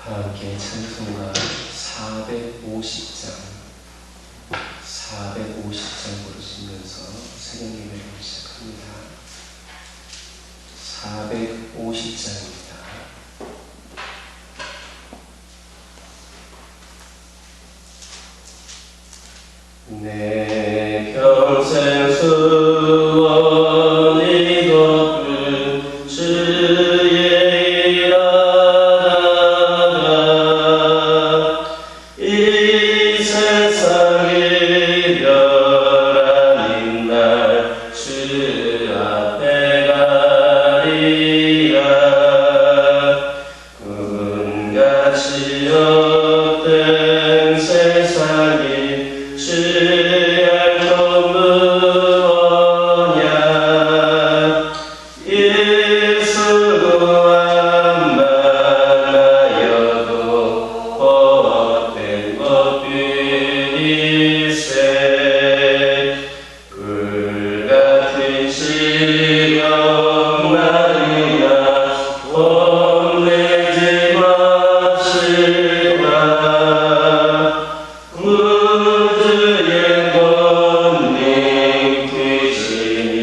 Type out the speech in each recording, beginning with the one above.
함께 찬송가 450장 부르시면서 새벽 예배를 시작합니다. 450장입니다. 내 평생 소원이 높은 주의 일하다가 이 세상이 멸하는 날 주 앞에 가리라. 꿈같이 헛된 세상이 주의 전부냐. 예수만 만나여도 헛된 것뿐일세. 불같은 시험만이나 혼내지 마시라. 구주의 권능 크시니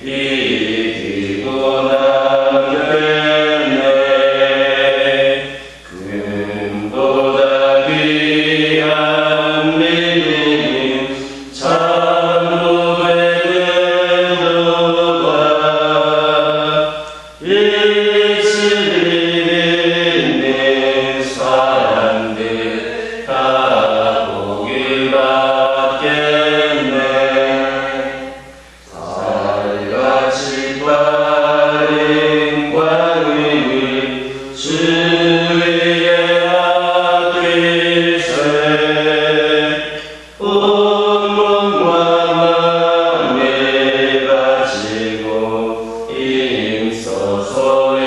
이기고 남겠네. 금보다 귀한 믿음은 천국에 들어가. 예수를 믿는 사람들 다 복을 받겠네. 달같이 빠른 광림을 주의 앞에서 온몸과 마음을 가지고 힘써서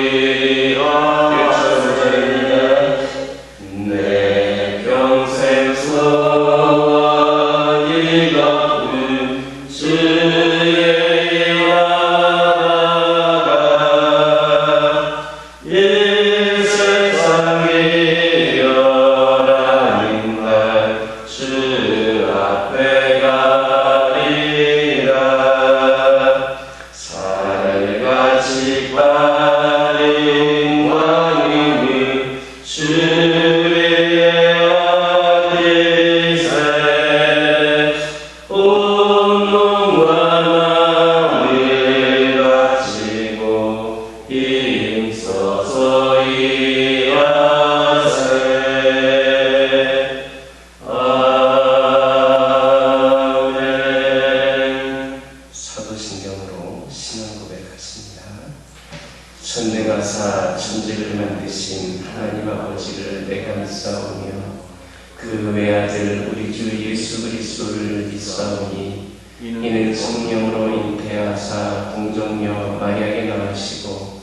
일하옵소이다. 내 평생 소원이 높은 주의 일하다가 이 세상이 멸하는 날 주 앞에 가리라. 살같이 빠른 광림을 주의 앞에서 온몸과 마음을 가지고 힘써서 일하세. 아멘. 사도신경으로 신앙 고백하십니다. 천대가사 천지를 만드신 하나님 아버지를 내가 믿사오며 그 외아들 우리 주 예수 그리스도를 믿사오니 이는 성령으로 잉태하사 동정녀 마리아에게 나으시고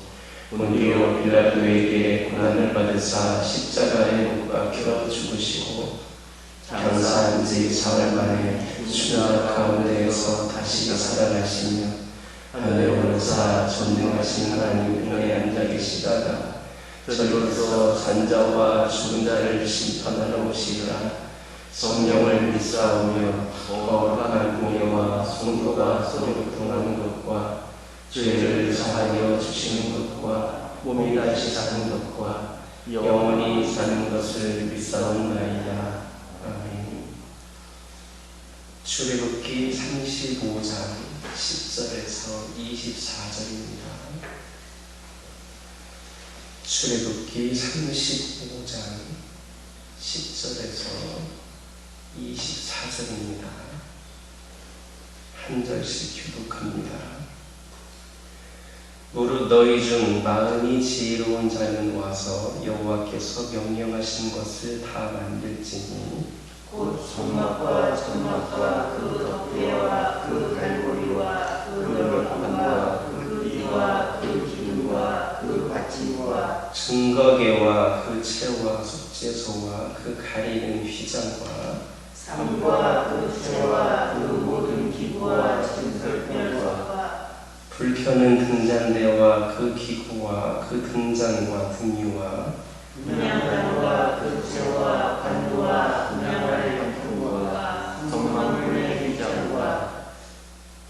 본디오 빌라도에게 고난을 받으사 십자가에 못 박혀 죽으시고 병사한 지 사흘 만에 수나 가운데에서 다시 살아나시며 하늘에 오르사 전능하신 하나님 은혜에 앉아 계시다가 저리로서 산자와 죽은 자를 심판하러 오시리라. 성령을 믿사오며 거룩한 공예와 성도가 서로 교통하는 것과 죄를 사하여 주시는 것과 몸이 다시 사는 것과 영원히 사는 것을 믿사옵나이다. 아멘. 출애굽기 35장 10절에서 24절입니다. 출애굽기 35장 10절에서 24절입니다. 한 절씩 교독합니다. 무릇 너희 중 마음이 지혜로운 자는 와서 여호와께서 명령하신 것을 다 만들지니 곧 손막과 천막과 그 덮개와 그 갈고리와 그 열판과 그 이와 그 기둥과 그 받침과 증거계와 그 채와 속죄소와 그 가리는 휘장과 삼과 그 채와 그 모든 기구와 진설별과 불 켜는 등잔대와 그 기구와 그 등잔과 등유와 분향단과 그 채와 관도와 분향할 형통과 성막문의 휘장과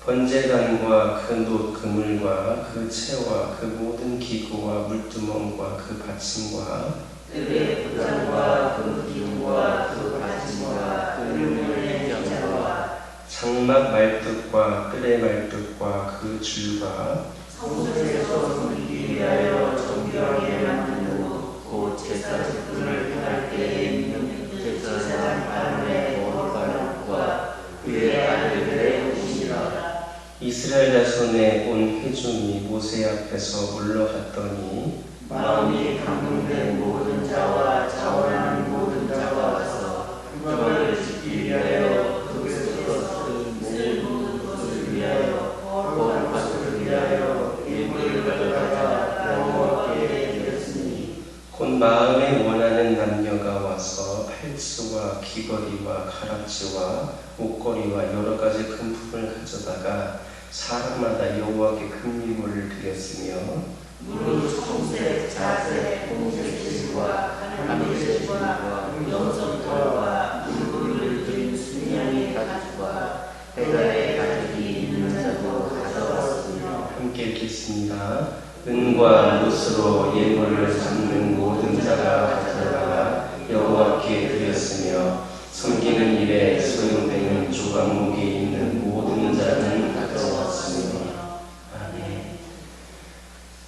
번제단과 그 놋 그물과 그 채와 그 모든 기구와 물두멍과 그 받침과 뜰의 포장과 그 기둥과 그 받침과 그 문의 휘장과 장막 말뚝과 뜰의 말뚝과 그 줄과 성소에서 섬기기 위하여 정결하게 만든 옷, 곧 제사 직분을 행할 때에 입는 제사장 아론의 머리카락과 그의 아들들의 옷이라. 이스라엘 자손의 온 회중이 모세 앞에서 물러갔더니 마음이 감동된 모든 자와 자원하는 모든 자가 와서 흑암을 짓기 위하여 그곳에서 쓸 모든 것을 위하여 거룩한 것을 위하여 일부를 가져다가 여호와께 드렸으니 곧 마음에 원하는 남녀가 와서 팔찌와 귀걸이와 가락지와 목걸이와 여러 가지 금품을 가져다가 사람마다 여호와께 금유물을 드렸으며 무릇 청색, 자색, 홍색 실과 가느니 실과 염소털과 물을 들인 순양의 가죽과 배달의 가죽이 있는 자도 가져왔으며 함께 읽겠습니다. 은과 놋으로 예물을 잡는 모든 자가 가져다가 여호와께 드렸으며 섬기는 일에 소용되는 조각목이 있는 모든 자는 가져왔으며 아멘.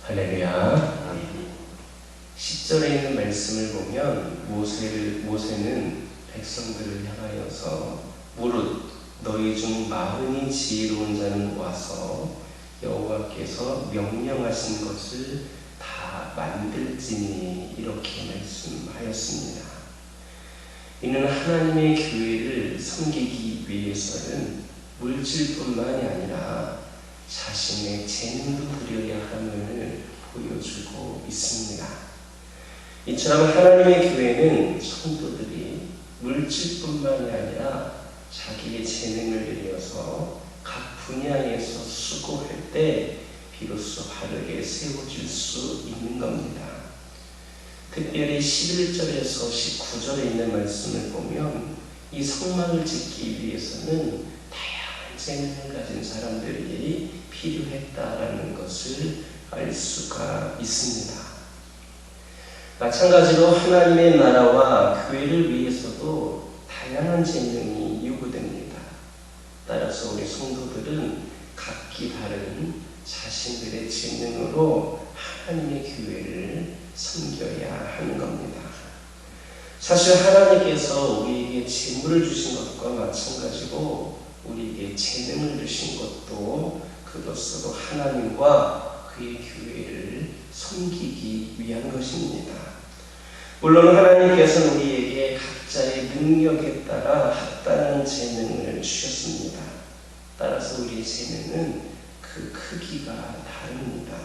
할렐루야. 10절에 있는 말씀을 보면 모세는 백성들을 향하여서 무릇 너희 중 마흔이 지혜로운 자는 와서 여호와께서 명령하신 것을 다 만들지니 이렇게 말씀하였습니다. 이는 하나님의 교회를 섬기기 위해서는 물질뿐만이 아니라 자신의 재능도 드려야 함을 보여주고 있습니다. 이처럼 하나님의 교회는 성도들이 물질뿐만이 아니라 자기의 재능을 들여서 각 분야에서 수고할 때 비로소 바르게 세워질 수 있는 겁니다. 특별히 11절에서 19절에 있는 말씀을 보면 이 성막을 짓기 위해서는 다양한 재능을 가진 사람들이 필요했다라는 것을 알 수가 있습니다. 마찬가지로 하나님의 나라와 교회를 위해서도 다양한 재능이 요구됩니다. 따라서 우리 성도들은 각기 다른 자신들의 재능으로 하나님의 교회를 섬겨야 하는 겁니다. 사실 하나님께서 우리에게 재물을 주신 것과 마찬가지로 우리에게 재능을 주신 것도 그것으로 하나님과 그의 교회를 섬기기 위한 것입니다. 물론 하나님께서는 우리에게 각자의 능력에 따라 합당한 재능을 주셨습니다. 따라서 우리의 재능은 그 크기가 다릅니다.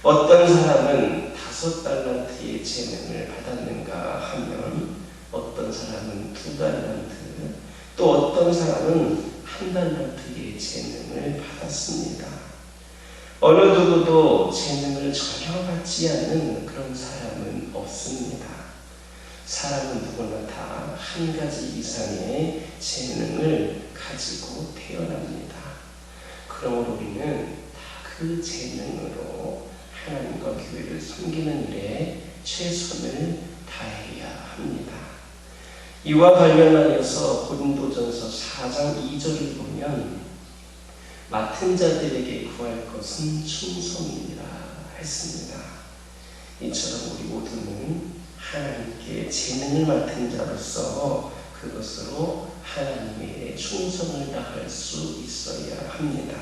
어떤 사람은 5달란트의 재능을 받았는가 하면 어떤 사람은 2달란트, 또 어떤 사람은 1달란트의 재능을 받았습니다. 어느 누구도 재능을 전혀 받지 않는 그런 사람은 없습니다. 사람은 누구나 다 한 가지 이상의 재능을 가지고 태어납니다. 그러므로 우리는 다 그 재능으로 하나님과 교회를 섬기는 일에 최선을 다해야 합니다. 이와 관련하여서 고린도전서 4장 2절을 보면 맡은 자들에게 구할 것은 충성이라 했습니다. 이처럼 우리 모두는 하나님께 재능을 맡은 자로서 그것으로 하나님의 충성을 다할 수 있어야 합니다.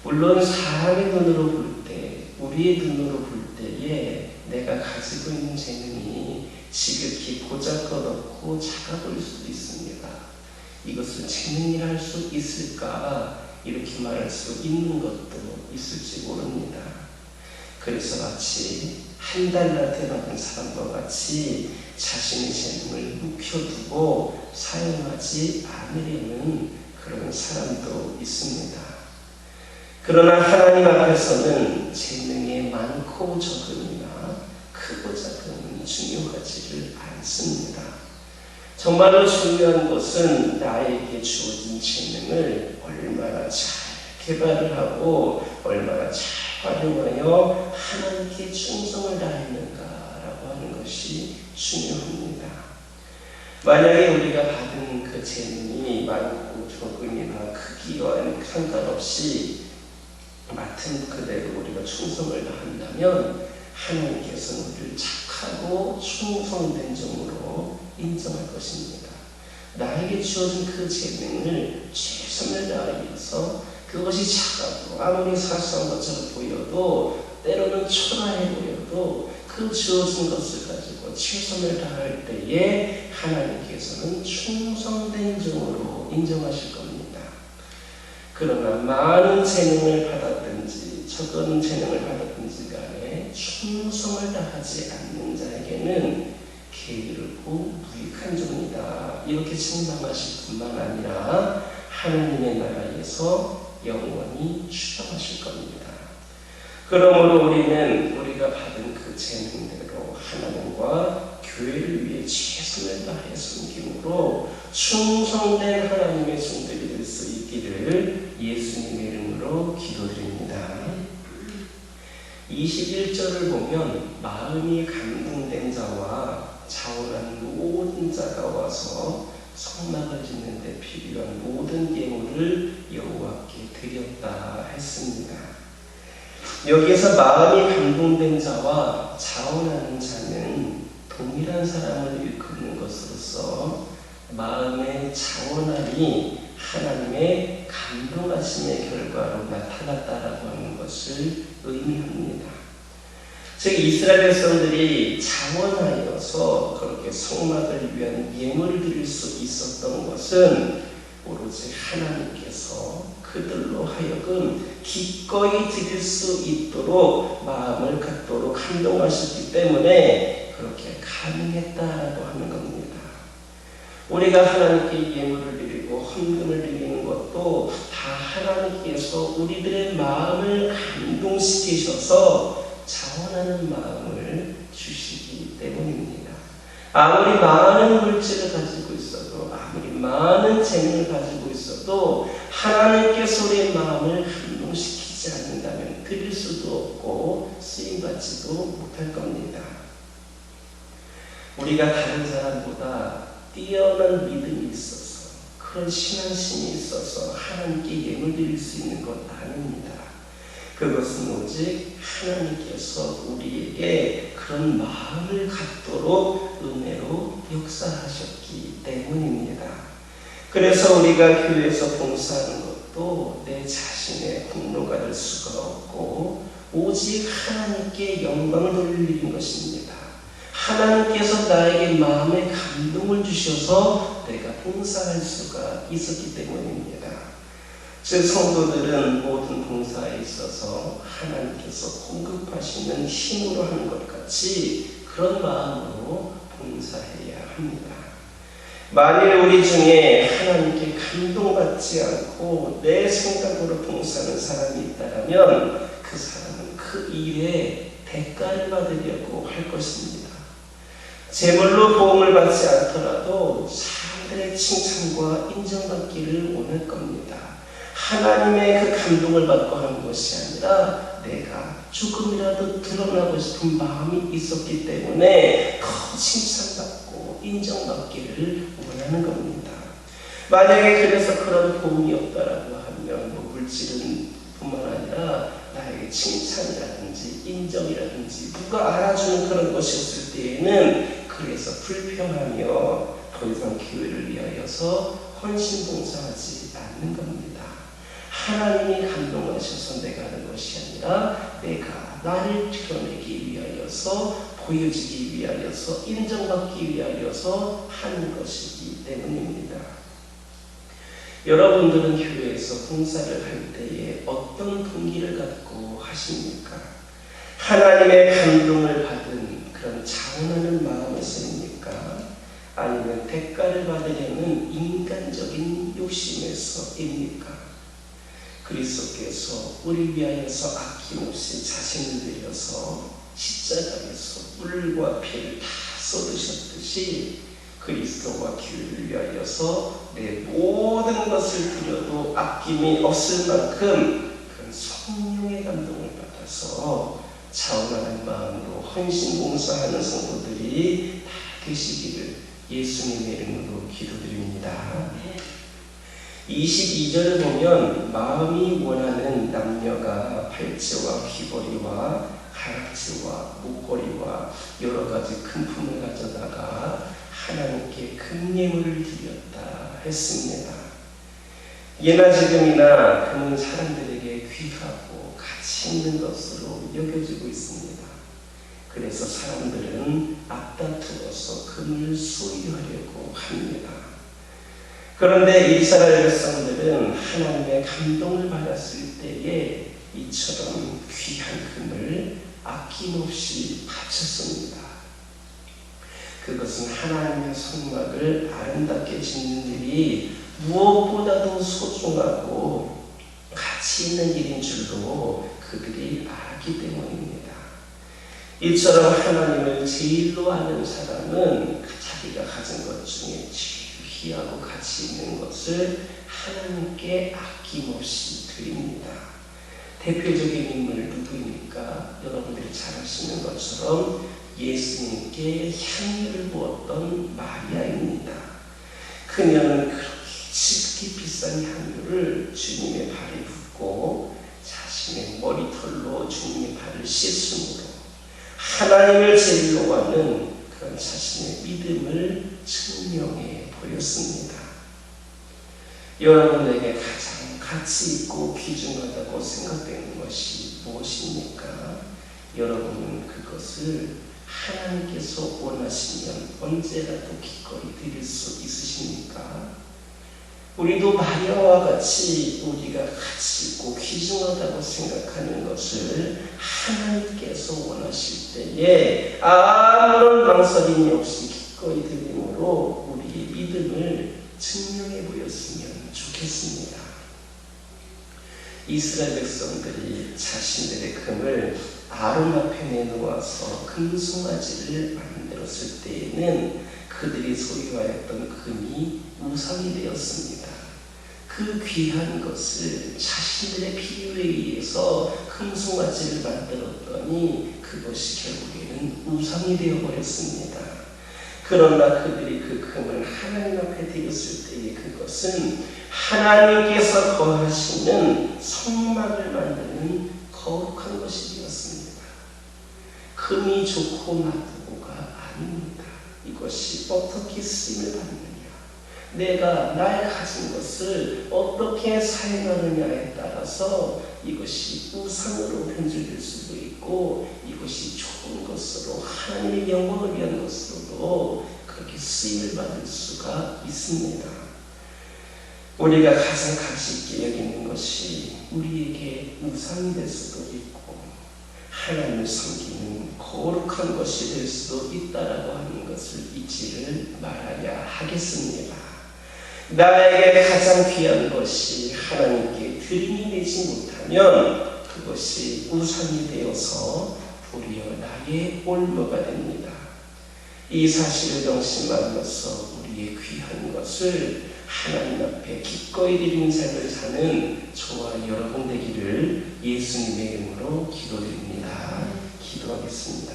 물론 사람의 눈으로 볼 때, 우리의 눈으로 볼 때에 내가 가지고 있는 재능이 지극히 보잘것없고 작아 보일 수도 있습니다. 이것을 재능이라 할 수 있을까? 이렇게 말할 수 있는 것도 있을지 모릅니다. 그래서 마치 1달란트 받은 사람과 같이 자신의 재능을 묵혀두고 사용하지 않으려는 그런 사람도 있습니다. 그러나 하나님 앞에서는 재능이 많고 적음이나 크고 작은 중요하지를 않습니다. 정말로 중요한 것은 나에게 주어진 재능을 얼마나 잘 개발을 하고 얼마나 잘 활용하여 하나님께 충성을 다했는가라고 하는 것이 중요합니다. 만약에 우리가 받은 그 재능이 많고 조금이나 크기와 상관없이 맡은 그대로 우리가 충성을 다한다면 하나님께서는 우리를 착하고 충성된 종으로 인정할 것입니다. 나에게 주어진 그 재능을 최선을 다하여서 그것이 작아도 아무리 사소한 것처럼 보여도 때로는 초라해 보여도 그 주어진 것을 가지고 최선을 다할 때에 하나님께서는 충성된 종으로 인정하실 겁니다. 그러나 많은 재능을 받았든지 적은 재능을 받았든지 간에 충성을 다하지 않는 자에게는 게으르고 무익한 종이다 이렇게 책망하실 뿐만 아니라 하나님의 나라에서 영원히 추방하실 겁니다. 그러므로 우리는 우리가 받은 그 재능대로 하나님과 교회를 위해 최선을 다해 섬김으로 충성된 하나님의 종들이 될 수 있기를 예수님의 이름으로 기도드립니다. 21절을 보면 마음이 감동된 자와 자원한 모든 자가 와서 성막을 짓는 데 필요한 모든 예물을 여호와께 드렸다 했습니다. 여기에서 마음이 감동된 자와 자원하는 자는 동일한 사람을 일컫는 것으로서 마음의 자원함이 하나님의 감동하심의 결과로 나타났다라고 하는 것을 의미합니다. 즉 이스라엘 백성들이 자원하여서 그렇게 성막을 위한 예물을 드릴 수 있었던 것은 오로지 하나님께서 그들로 하여금 기꺼이 드릴 수 있도록 마음을 갖도록 감동하셨기 때문에 그렇게 가능했다라고 하는 겁니다. 우리가 하나님께 예물을 드리고 헌금을 드리는 것도 다 하나님께서 우리들의 마음을 감동시키셔서 자원하는 마음을 주시기 때문입니다. 아무리 많은 물질을 가지고 있어도 아무리 많은 재능을 가지고 있어도 하나님께서 우리의 마음을 감동시키지 않는다면 드릴 수도 없고 쓰임받지도 못할 겁니다. 우리가 다른 사람보다 뛰어난 믿음이 있어서 그런 신앙심이 있어서 하나님께 예물 드릴 수 있는 것 아닙니다. 그것은 오직 하나님께서 우리에게 그런 마음을 갖도록 은혜로 역사하셨기 때문입니다. 그래서 우리가 교회에서 봉사하는 것도 내 자신의 공로가 될 수가 없고 오직 하나님께 영광을 돌릴 일인 것입니다. 하나님께서 나에게 마음의 감동을 주셔서 내가 봉사할 수가 있었기 때문입니다. 즉 성도들은 모든 봉사에 있어서 하나님께서 공급하시는 힘으로 하는 것 같이 그런 마음으로 봉사해야 합니다. 만일 우리 중에 하나님께 감동받지 않고 내 생각으로 봉사하는 사람이 있다면 그 사람은 그 일에 대가를 받으려고 할 것입니다. 제물로 보응을 받지 않더라도 사람들의 칭찬과 인정받기를 원할 겁니다. 하나님의 그 감동을 받고 하는 것이 아니라 내가 조금이라도 드러나고 싶은 마음이 있었기 때문에 더 칭찬받고 인정받기를 원하는 겁니다. 만약에 그래서 그런 도움이 없다라고 하면 물질은 뿐만 아니라 나에게 칭찬이라든지 인정이라든지 누가 알아주는 그런 것이 없을 때에는 그래서 불평하며 더 이상 교회를 위하여서 헌신봉사하지 않는 겁니다. 하나님이 감동하셔서 내가 하는 것이 아니라 내가 나를 드러내기 위하여서 보여지기 위하여서 인정받기 위하여서 하는 것이기 때문입니다. 여러분들은 교회에서 봉사를 할 때에 어떤 동기를 갖고 하십니까? 하나님의 감동을 받은 그런 자원하는 마음에서입니까? 아니면 대가를 받으려는 인간적인 욕심에서입니까? 그리스도께서 우리 위하여서 아낌없이 자신을 내려서 십자가에서 물과 피를 다 쏟으셨듯이 그리스도와 교회를 위하여서 내 모든 것을 드려도 아낌이 없을 만큼 그런 성령의 감동을 받아서 자원하는 마음으로 헌신봉사하는 성도들이 다 되시기를 예수님의 이름으로 기도드립니다. 22절을 보면 마음이 원하는 남녀가 발찌와 귀걸이와 가락지와 목걸이와 여러 가지 금품을 가져다가 하나님께 금예물을 드렸다 했습니다. 예나 지금이나 금은 사람들에게 귀하고 가치 있는 것으로 여겨지고 있습니다. 그래서 사람들은 앞다투어서 금을 소유하려고 합니다. 그런데 이스라엘 백성들은 하나님의 감동을 받았을 때에 이처럼 귀한 금을 아낌없이 바쳤습니다. 그것은 하나님의 성막을 아름답게 짓는 일이 무엇보다도 소중하고 가치 있는 일인 줄로 그들이 알기 때문입니다. 이처럼 하나님을 제일로 아는 사람은 자기가 가진 것 중에 제일 귀하고 가치 있는 것을 하나님께 아낌없이 드립니다. 대표적인 인물 누구입니까? 여러분들이 잘 아시는 것처럼 예수님께 향유를 부었던 마리아입니다. 그녀는 그렇게 지극히 비싼 향유를 주님의 발에 붓고 자신의 머리털로 주님의 발을 씻음으로 하나님을 제일로 하는 그런 자신의 믿음을 증명해 보였습니다. 여러분에게 가장 가치 있고 귀중하다고 생각되는 것이 무엇입니까? 여러분은 그것을 하나님께서 원하시면 언제라도 기꺼이 드릴 수 있으십니까? 우리도 마리아와 같이 우리가 가치 있고 귀중하다고 생각하는 것을 하나님께서 원하실 때에 아무런 망설임이 없이 기꺼이 드림으로 우리의 믿음을 증명해 보였으면 좋겠습니다. 이스라엘 백성들이 자신들의 금을 아론 앞에 내놓아서 금송아지를 만들었을 때에는 그들이 소유하였던 금이 우상이 되었습니다. 그 귀한 것을 자신들의 필요에 의해서 금송아지를 만들었더니 그것이 결국에는 우상이 되어버렸습니다. 그러나 그들이 그 금을 하나님 앞에 드렸을 때에 그것은 하나님께서 거하시는 성막을 만드는 거룩한 것이 되었습니다. 금이 좋고 나쁘고가 아닙니다. 이것이 어떻게 쓰임을 받느냐, 내가 나의 가진 것을 어떻게 사용하느냐에 따라서 이것이 우상으로 변질될 수도 있고 이것이 좋은 것으로 하나님의 영광을 위한 것으로도 그렇게 쓰임을 받을 수가 있습니다. 우리가 가장 가치 있게 여기는 것이 우리에게 우상이 될 수도 있고 하나님을 섬기는 거룩한 것이 될 수도 있다라고 하는 것을 잊지를 말아야 하겠습니다. 나에게 가장 귀한 것이 하나님께 드림이 되지 못하면 그것이 우상이 되어서 도리어 나의 올무가 됩니다. 이 사실을 명심하면서 우리의 귀한 것을 하나님 앞에 기꺼이 드리는 삶을 사는 저와 여러분 되기를 예수님의 이름으로 기도드립니다. 기도하겠습니다.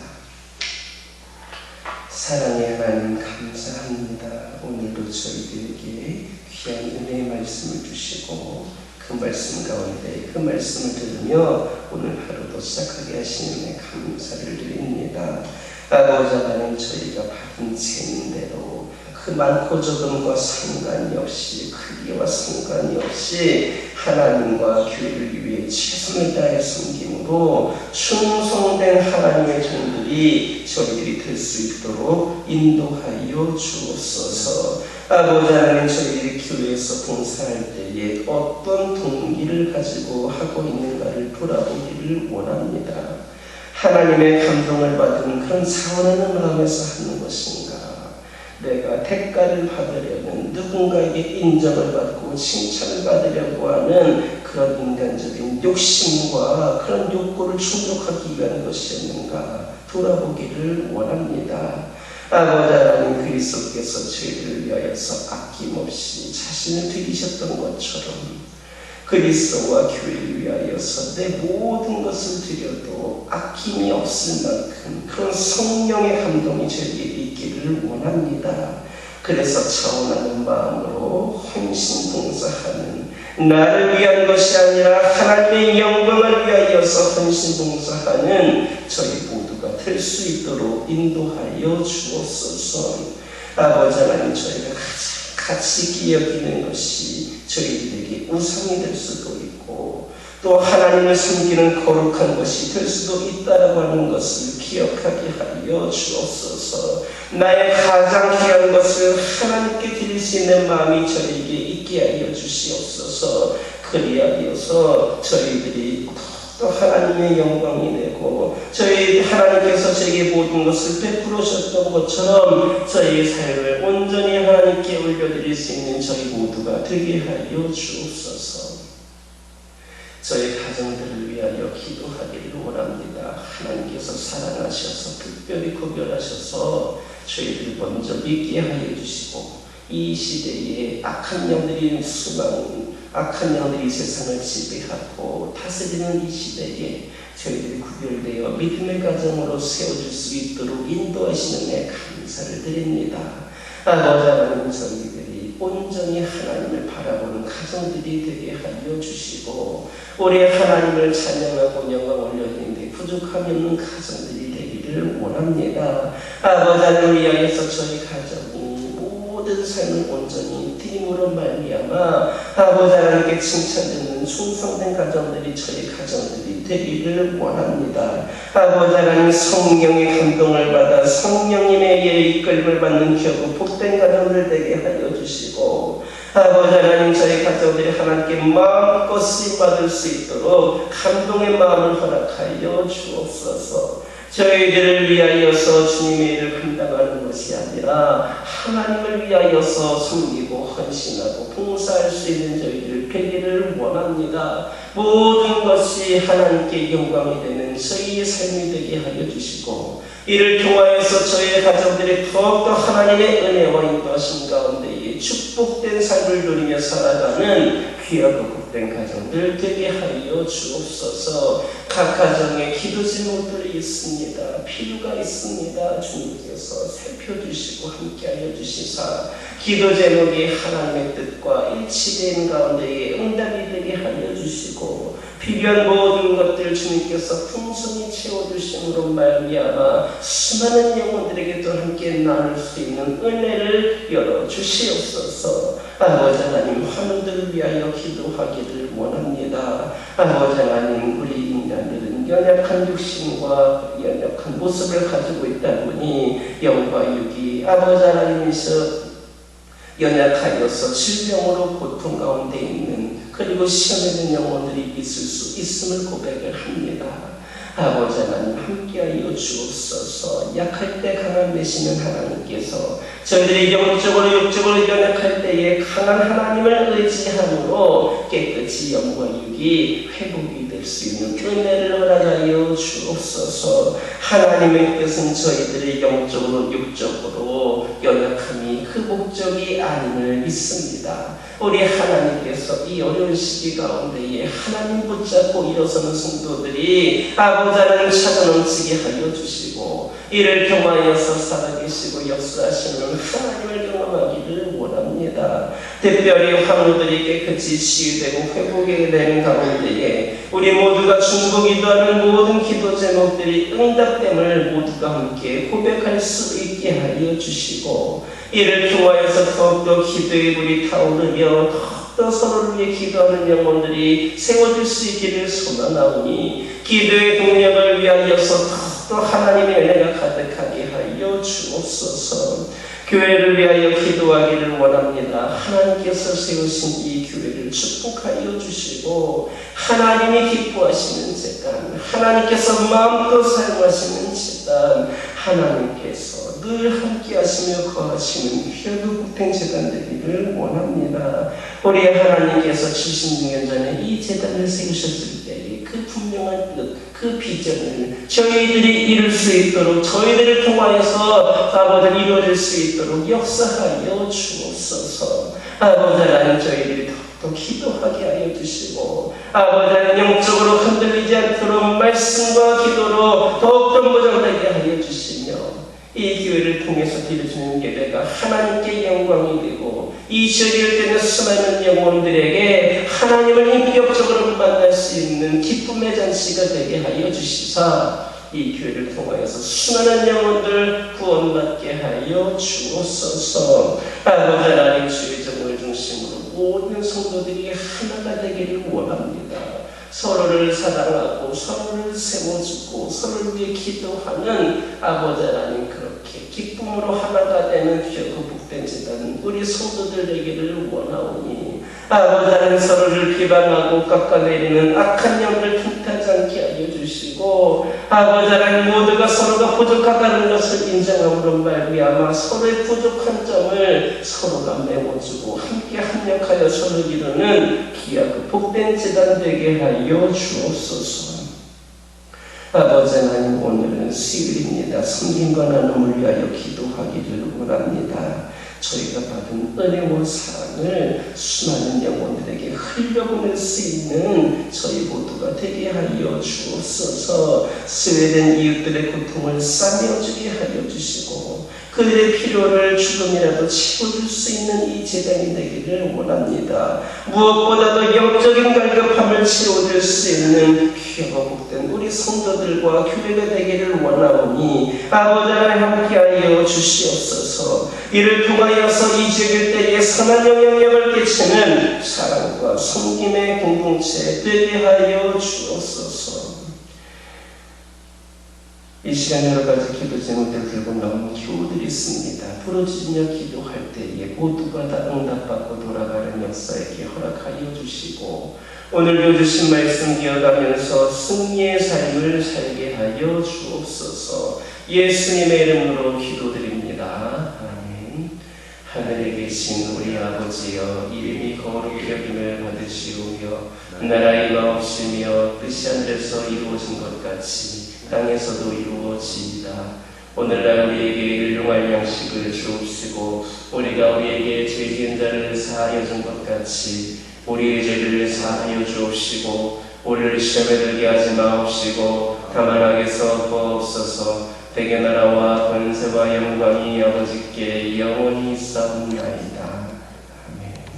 사랑의 하나님 감사합니다. 오늘도 저희들에게 귀한 은혜의 말씀을 주시고 그 말씀 가운데 그 말씀을 들으며 오늘 하루도 시작하게 하시는 감사를 드립니다. 아버지 하나님, 저희가 받은 재능대로 그 많고 적음과 상관이 없이 크기와 상관이 없이 하나님과 교회를 위해 최선을 다해 섬김으로 충성된 하나님의 종들이 저희들이 될 수 있도록 인도하여 주옵소서. 아버지 하나님, 저희들이 교회에서 봉사할 때에 어떤 동기를 가지고 하고 있는가를 돌아보기를 원합니다. 하나님의 감동을 받은 그런 사원하는 마음에서 하는 것인가, 내가 대가를 받으려는, 누군가에게 인정을 받고 칭찬을 받으려고 하는 그런 인간적인 욕심과 그런 욕구를 충족하기 위한 것이었는가 돌아보기를 원합니다. 아버지 하나님, 그리스도께서 저희들을 위하여서 아낌없이 자신을 드리셨던 것처럼 그리스도와 교회를 위하여서 내 모든 것을 드려도 아낌이 없을 만큼 그런 성령의 감동이 저에게 있기를 원합니다. 그래서 차원하는 마음으로 헌신봉사하는, 나를 위한 것이 아니라 하나님의 영광을 위하여서 헌신봉사하는 저희 모두가 될 수 있도록 인도하여 주옵소서. 아버지 하나님, 저희가 같이 기여기는 것이 저희들에게 우상이 될 수도 있고 또 하나님을 섬기는 거룩한 것이 될 수도 있다라고 하는 것을 기억하게 하여 주옵소서. 나의 가장 귀한 것을 하나님께 드릴 수 있는 마음이 저에게 있게 하여 주시옵소서. 그리하여서 저희들이 또 하나님의 영광이 되고 저희 하나님께서 저에게 모든 것을 베풀어 주셨던 것처럼 저희의 삶을 온전히 하나님께 올려드릴 수 있는 저희 모두가 되게 하여 주옵소서. 저희 가정들을 위하여 기도하기를 원합니다. 하나님께서 사랑하셔서 특별히 구별하셔서 저희들을 먼저 믿게 하여 주시고 이 시대에 악한 영들이 악한 영들이 세상을 지배하고 다스리는 이 시대에 저희들이 구별되어 믿음의 가정으로 세워질 수 있도록 인도하시는 데 감사를 드립니다. 아버지 하나님, 저희들이 온전히 하나님을 바라보는 가정들이 되게 하여 주시고 우리 하나님을 찬양하고 영광 올려드리는데 부족함이 없는 가정들이 되기를 원합니다. 아버지 하나님을 위하여서 저희 가정이 모든 삶을 온전히 드림으로 말미암아 아버지 하나님께 칭찬받는 충성된 가정들이 저희 가정들이 되기를 원합니다. 아버지 하나님, 성령의 감동을 받아 성령님의 이끌림을 받는 결국 복된 가정들 되게 하여 주시고 아버지 하나님, 저희 가정들이 하나님께 마음껏 쓰임받을 수 있도록 감동의 마음을 허락하여 주옵소서. 저희들을 위하여서 주님의 일을 감당하는 것이 아니라 하나님을 위하여서 섬기고 헌신하고 봉사할 수 있는 저희들 되기를 원합니다. 모든 것이 하나님께 영광이 되는 저희의 삶이 되게 하여 주시고 이를 통하여서 저희의 가정들이 더욱더 하나님의 은혜와 인도하심 가운데에 축복된 삶을 누리며 살아가는 귀하고 복된 가정들 되게 하여 주옵소서. 각 가정에 기도 제목들이 있습니다. 필요가 있습니다. 주님께서 살펴주시고 함께하여 주시사 기도 제목이 하나님의 뜻과 일치된 가운데에 응답이 되게 하여 주시고 필요한 모든 것들 주님께서 풍성히 채워주심으로 말미암아 수많은 영혼들에게 또 함께 나눌 수 있는 은혜를 열어주시옵소서. 아버지 하나님, 환우들을 위하여 기도하기를 원합니다. 아버지 하나님, 우리 인간들은 연약한 육신과 연약한 모습을 가지고 있다 보니 영과 육이 아버지 하나님께서 연약하여서 질병으로 고통 가운데 있는 그리고 시험에는 영혼들이 있을 수 있음을 고백을 합니다. 아버지 하나님, 함께하여 주옵소서. 약할 때 강한 되시는 하나님께서 저희들이 영적으로 육적으로 연약할 때에 강한 하나님을 의지함으로 깨끗이 영과 육이 회복이 될 수 있는 은혜를 허락하여 주옵소서. 하나님의 뜻은 저희들이 영적으로 육적으로 연약함이 그 목적이 아님을 믿습니다. 우리 하나님께서 이 어려운 시기 가운데에 하나님 붙잡고 일어서는 성도들이 아버지 하나님 차가 넘치게 하여 주시고 이를 경험하여서 살아계시고 역사하시는 하나님을 경험하기를 원합니다. 특별히 환우들이 깨끗이 치유되고 회복이 되는 가운데에 우리 모두가 중보기도하는 모든 기도 제목들이 응답됨을 모두가 함께 고백할 수 있게 하여 주시고 이를 통하여서 더욱더 기도의 불이 타오르며 더욱더 서로를 위해 기도하는 영혼들이 세워질 수 있기를 소망하오니 기도의 동력을 위하여서 더욱더 하나님의 은혜가 가득하게 하여 주옵소서. 교회를 위하여 기도하기를 원합니다. 하나님께서 세우신 이 교회를 축복하여 주시고 하나님이 기뻐하시는 재단, 하나님께서 마음껏 사용하시는 재단, 하나님께서 늘 함께 하시며 거하시는 귀하고 복된 재단 되기를 원합니다. 우리 하나님께서 76년 전에 이 재단을 세우셨을 때에 그 분명한 뜻, 그 비전을 저희들이 이룰 수 있도록 저희들을 통하여서 아버지 이루어질 수 있도록 역사하여 주옵소서. 아버지 하나님 저희들이 더 기도하게 하여 주시고 아버지 하나님 영적으로 흔들리지 않도록 말씀과 기도로 더욱더 무장되게 하여 주시며 이 기회를 통해서 드려주는 예배가 하나님께 영광이 되고 이 지역에 되는 수많은 영혼들에게 하나님을 인격적으로 만날 수 있는 기쁨의 잔치가 되게 하여 주시사 이 기회를 통하여서 수많은 영혼들 구원받게 하여 주옵소서. 아버지 하나님 주의 정을 중심으로 모든 성도들이 하나가 되기를 원합니다. 서로를 사랑하고 서로를 세워주고 서로를 위해 기도하는 아버지 하나님 그렇게 기쁨으로 하나가 되는 귀하고 복된 제단 우리 성도들 되기를 원하오니 아버지 하나님 서로를 비방하고 깎아내리는 악한 영을 틈타지 않게 하여 주시고 아버지 하나님 모두가 서로가 부족하다는 것을 인정함으로 말미암아 서로의 부족한 점을 서로가 메워주고 함께 합력하여 서로 이루는 귀하고 복된 제단 되게 하여 주옵소서. 아버지 하나님 오늘은 수요일입니다. 섬김과 나눔을 위하여 기도하기를 원합니다. 저희가 받은 은혜와 사랑을 수많은 영혼들에게 흘려보낼 수 있는 저희 모두가 되게 하여 주옵소서. 스웨덴 이웃들의 고통을 싸매어주게 하여 주시고 그들의 필요를 조금이라도 채워줄 수 있는 이 재단이 되기를 원합니다. 무엇보다도 영적인 갈급함을 채워줄 수 있는 귀하고 복된 우리 성도들과 교회가 되기를 원하오니 아버지 하나님 함께하여 주시옵소서. 이를 통하여서 이 지역일 때에 선한 영향력을 끼치는 사랑과 섬김의 공동체 되게 하여 주옵소서. 이 시간 여러 가지 기도 제목들 들고 나온 교우들이 있습니다. 부르짖으며 기도할 때에 모두가 다 응답받고 돌아가는 역사에게 허락하여 주시고 오늘도 주신 말씀 기억하면서 승리의 삶을 살게 하여 주옵소서. 예수님의 이름으로 기도드립니다. 아멘. 하늘에 계신 우리 아버지여 이름이 거룩히 여김을 받으시오며 나라의 임하옵시며 뜻이 하늘에서 이루어진 것 같이 땅에서도 이루어지이다. 오늘날 우리에게 일용할 양식을 주옵시고 우리가 우리에게 죄 지은 자를 사하여 준 것 같이 우리의 죄를 사하여 주옵시고 우리를 시험에 들게 하지 마옵시고 다만 악에서 구하옵소서. 대개 나라와 권세와 영광이 아버지께 영원히 있사옵나이다.